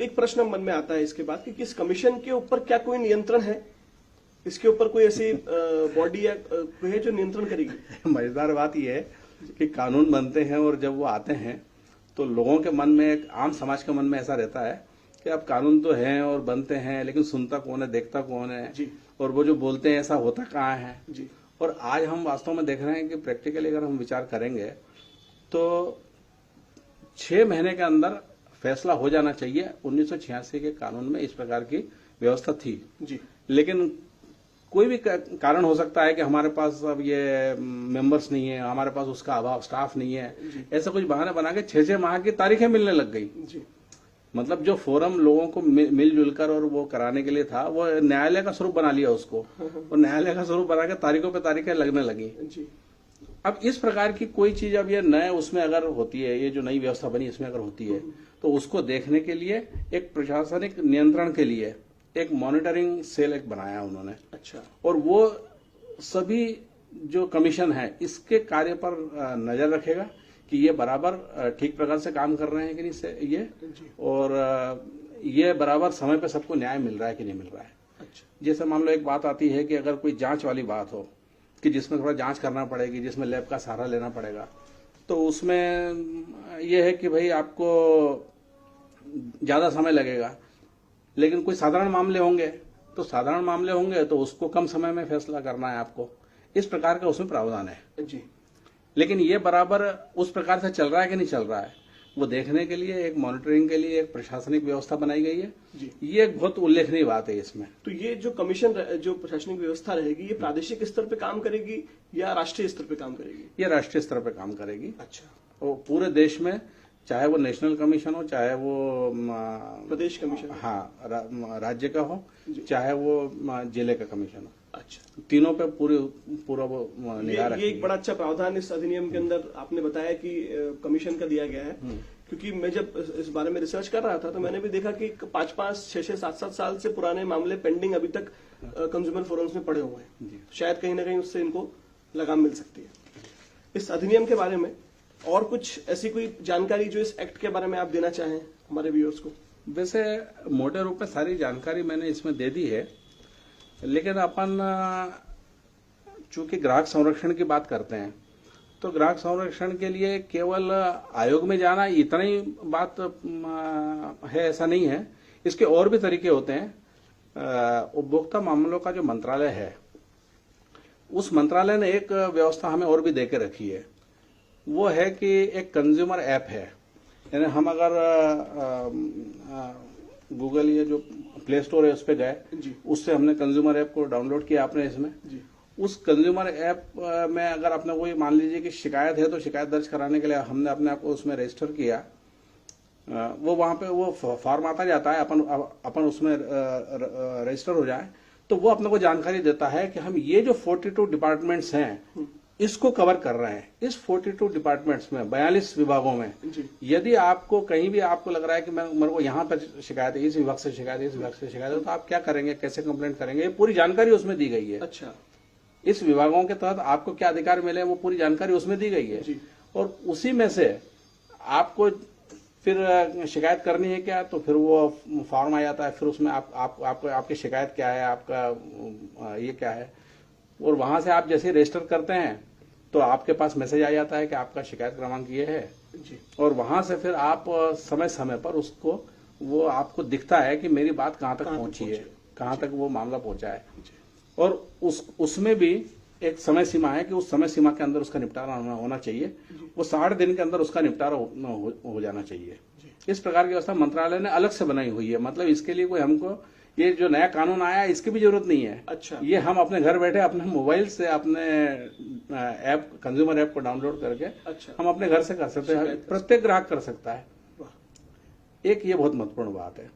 एक प्रश्न मन में आता है इसके बाद कि किस कमीशन के ऊपर क्या कोई नियंत्रण है, इसके ऊपर कोई ऐसी बॉडी या कोई है जो नियंत्रण करेगी? मजेदार बात यह है कि कानून बनते हैं और जब वो आते हैं तो लोगों के मन में, एक आम समाज के मन में ऐसा रहता है कि अब कानून तो हैं और बनते हैं, लेकिन सुनता कौन है, देखता कौन है जी। और वो जो बोलते हैं ऐसा होता कहाँ है जी। और आज हम वास्तव में देख रहे हैं कि प्रैक्टिकली अगर हम विचार करेंगे तो 6 महीने के अंदर फैसला हो जाना चाहिए। 1986 के कानून में इस प्रकार की व्यवस्था थी जी। लेकिन कोई भी कारण हो सकता है कि हमारे पास अब ये मेंबर्स नहीं है, हमारे पास उसका अभाव, स्टाफ नहीं है, ऐसा कुछ बहाने बना के 6 माह की तारीखें मिलने लग गई जी। मतलब जो फोरम लोगों को मिलजुल कर और वो कराने के लिए था वो न्यायालय का स्वरूप बना लिया उसको और न्यायालय का स्वरूप बना के तारीखों पे तारीखें लगने लगी जी। अब इस प्रकार की कोई चीज अब ये नए उसमें अगर होती है, ये जो नई व्यवस्था बनी इसमें अगर होती है तो उसको देखने के लिए एक प्रशासनिक नियंत्रण के लिए एक मॉनिटरिंग सेल एक बनाया उन्होंने। अच्छा। और वो सभी जो कमीशन है इसके कार्य पर नजर रखेगा कि ये बराबर ठीक प्रकार से काम कर रहे हैं कि नहीं ये, और ये बराबर समय पे सबको न्याय मिल रहा है कि नहीं मिल रहा है। अच्छा। जैसे मान लो एक बात आती है कि अगर कोई जांच वाली बात हो कि जिसमें थोड़ा जांच करना पड़ेगी, जिसमें लैब का सहारा लेना पड़ेगा, तो उसमें यह है कि भाई आपको ज्यादा समय लगेगा, लेकिन कोई साधारण मामले होंगे तो उसको कम समय में फैसला करना है आपको, इस प्रकार का उसमें प्रावधान है जी। लेकिन ये बराबर उस प्रकार से चल रहा है कि नहीं चल रहा है वो देखने के लिए एक मॉनिटरिंग के लिए एक प्रशासनिक व्यवस्था बनाई गई है जी। ये एक बहुत उल्लेखनीय बात है इसमें। तो ये जो कमीशन जो प्रशासनिक व्यवस्था रहेगी ये प्रादेशिक स्तर पे काम करेगी या राष्ट्रीय स्तर पे काम करेगी? ये राष्ट्रीय स्तर पे काम करेगी। अच्छा। और पूरे देश में चाहे वो नेशनल कमीशन हो, चाहे वो प्रदेश कमीशन, हाँ राज्य का हो, चाहे वो जिले का कमीशन हो, अच्छा, तीनों पे पूरा वो निगाह रखेगी। ये एक बड़ा अच्छा प्रावधान इस अधिनियम के अंदर आपने बताया कि कमीशन का दिया गया है। क्योंकि मैं जब इस बारे में रिसर्च कर रहा था तो मैंने भी देखा कि 5-5, 6-6, 7-7 साल से पुराने मामले पेंडिंग अभी तक कंज्यूमर फोरम्स में पड़े हुए हैं। शायद कहीं ना कहीं उससे इनको लगाम मिल सकती है। इस अधिनियम के बारे में और कुछ ऐसी कोई जानकारी जो इस एक्ट के बारे में आप देना चाहें हमारे व्यूअर्स को? वैसे मोटे रूप में सारी जानकारी मैंने इसमें दे दी है, लेकिन अपन चूंकि ग्राहक संरक्षण की बात करते हैं तो ग्राहक संरक्षण के लिए केवल आयोग में जाना इतना ही बात है ऐसा नहीं है, इसके और भी तरीके होते हैं। उपभोक्ता मामलों का जो मंत्रालय है उस मंत्रालय ने एक व्यवस्था हमें और भी देके रखी है, वो है कि एक कंज्यूमर ऐप है। यानी हम अगर गूगल ये जो प्ले स्टोर है उस पर गए, उससे हमने कंज्यूमर ऐप को डाउनलोड किया आपने इसमें जी। उस कंज्यूमर ऐप में अगर आपने कोई मान लीजिए कि शिकायत है तो शिकायत दर्ज कराने के लिए हमने अपने आप को उसमें रजिस्टर किया, वो वहां पे वो फॉर्म आता जाता है, अपन उसमें रजिस्टर हो जाए तो वो अपने को जानकारी देता है कि हम ये जो 42 डिपार्टमेंट्स हैं इसको कवर कर रहे हैं। इस 42 डिपार्टमेंट्स में 42 विभागों में यदि आपको कहीं भी आपको लग रहा है कि मेरे को यहाँ पर शिकायत है, इस विभाग से शिकायत है, इस विभाग से शिकायत है, तो आप क्या करेंगे, कैसे कंप्लेंट करेंगे, ये पूरी जानकारी उसमें दी गई है। अच्छा। इस विभागों के तहत आपको क्या अधिकार मिले वो पूरी जानकारी उसमें दी गई है और उसी में से आपको फिर शिकायत करनी है क्या तो फिर वो फॉर्म आ जाता है, फिर उसमें आपकी शिकायत क्या है, आपका ये क्या है, और वहां से आप जैसे रजिस्टर करते हैं तो आपके पास मैसेज आ जाता है कि आपका शिकायत क्रमांक ये है जी। और वहां से फिर आप समय समय पर उसको वो आपको दिखता है कि मेरी बात कहाँ तक पहुंची है, कहाँ तक वो मामला पहुंचा है, और उसमें भी एक समय सीमा है कि उस समय सीमा के अंदर उसका निपटारा होना चाहिए, वो 60 दिन के अंदर उसका निपटारा हो जाना चाहिए। इस प्रकार की व्यवस्था मंत्रालय ने अलग से बनाई हुई है, मतलब इसके लिए कोई हमको ये जो नया कानून आया इसकी भी जरूरत नहीं है। अच्छा। ये हम अपने घर बैठे अपने मोबाइल से अपने ऐप कंज्यूमर ऐप को डाउनलोड करके अच्छा। हम अपने घर से कर सकते हैं, प्रत्येक ग्राहक कर सकता है। एक ये बहुत महत्वपूर्ण बात है।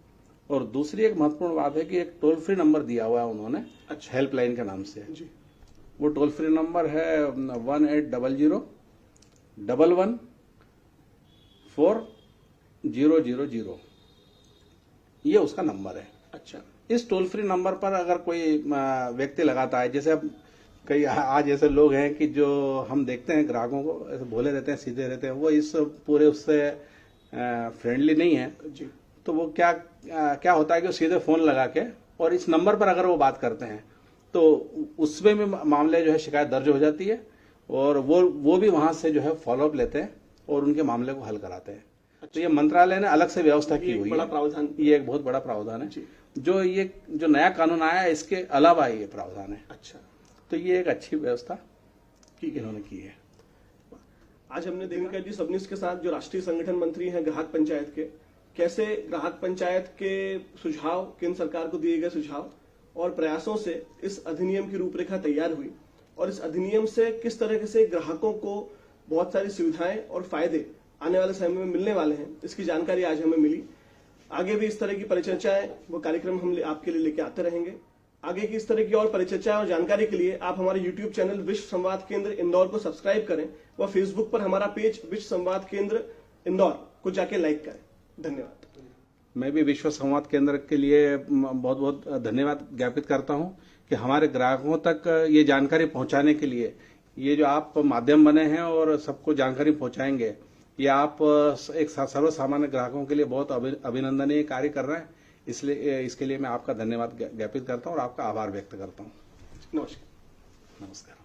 और दूसरी एक महत्वपूर्ण बात है कि एक टोल फ्री नंबर दिया हुआ है उन्होंने, अच्छा। हेल्पलाइन के नाम से जी। वो टोल फ्री नंबर है 1800-11-4-000, ये उसका नंबर है। अच्छा। इस टोल फ्री नंबर पर अगर कोई व्यक्ति लगाता है, जैसे अब कई आज ऐसे लोग हैं कि जो हम देखते हैं ग्राहकों को ऐसे भोले रहते हैं, सीधे रहते हैं, वो इस पूरे उससे फ्रेंडली नहीं है जी। तो वो क्या होता है कि वो सीधे फोन लगा के और इस नंबर पर अगर वो बात करते हैं तो उसमें भी मामले जो है शिकायत दर्ज हो जाती है और वो भी वहां से जो है फॉलोअप लेते हैं और उनके मामले को हल कराते हैं। तो ये मंत्रालय ने अलग से व्यवस्था की हुई बड़ा प्रावधान, ये एक बहुत बड़ा प्रावधान है जो नया कानून आया है इसके अलावा ये प्रावधान है। अच्छा, तो ये एक अच्छी व्यवस्था इन्होंने की है। आज हमने देखा जी सबनीस के साथ जो राष्ट्रीय संगठन मंत्री हैं ग्राहक पंचायत के, कैसे ग्राहक पंचायत के सुझाव, केंद्र सरकार को दिए गए सुझाव और प्रयासों से इस अधिनियम की रूपरेखा तैयार हुई और इस अधिनियम से किस तरह से ग्राहकों को बहुत सारी सुविधाएं और फायदे आने वाले समय में मिलने वाले हैं, इसकी जानकारी आज हमें मिली। आगे भी इस तरह की परिचर्चाएं, वो कार्यक्रम हम आपके लिए लेके आते रहेंगे। आगे की इस तरह की और परिचर्चाएं और जानकारी के लिए आप हमारे YouTube चैनल विश्व संवाद केंद्र इंदौर को सब्सक्राइब करें व फेसबुक पर हमारा पेज विश्व संवाद केंद्र इंदौर को जाके लाइक करें। धन्यवाद। मैं भी विश्व संवाद केंद्र के लिए बहुत बहुत धन्यवाद ज्ञापित करता हूं कि हमारे ग्राहकों तक ये जानकारी पहुंचाने के लिए ये जो आप माध्यम बने हैं और सबको जानकारी पहुंचाएंगे, ये आप एक सर्व सामान्य ग्राहकों के लिए बहुत अभिनंदनीय कार्य कर रहे हैं। इसलिए इसके लिए मैं आपका धन्यवाद ज्ञापित करता हूं और आपका आभार व्यक्त करता हूं। नमस्कार। नमस्कार।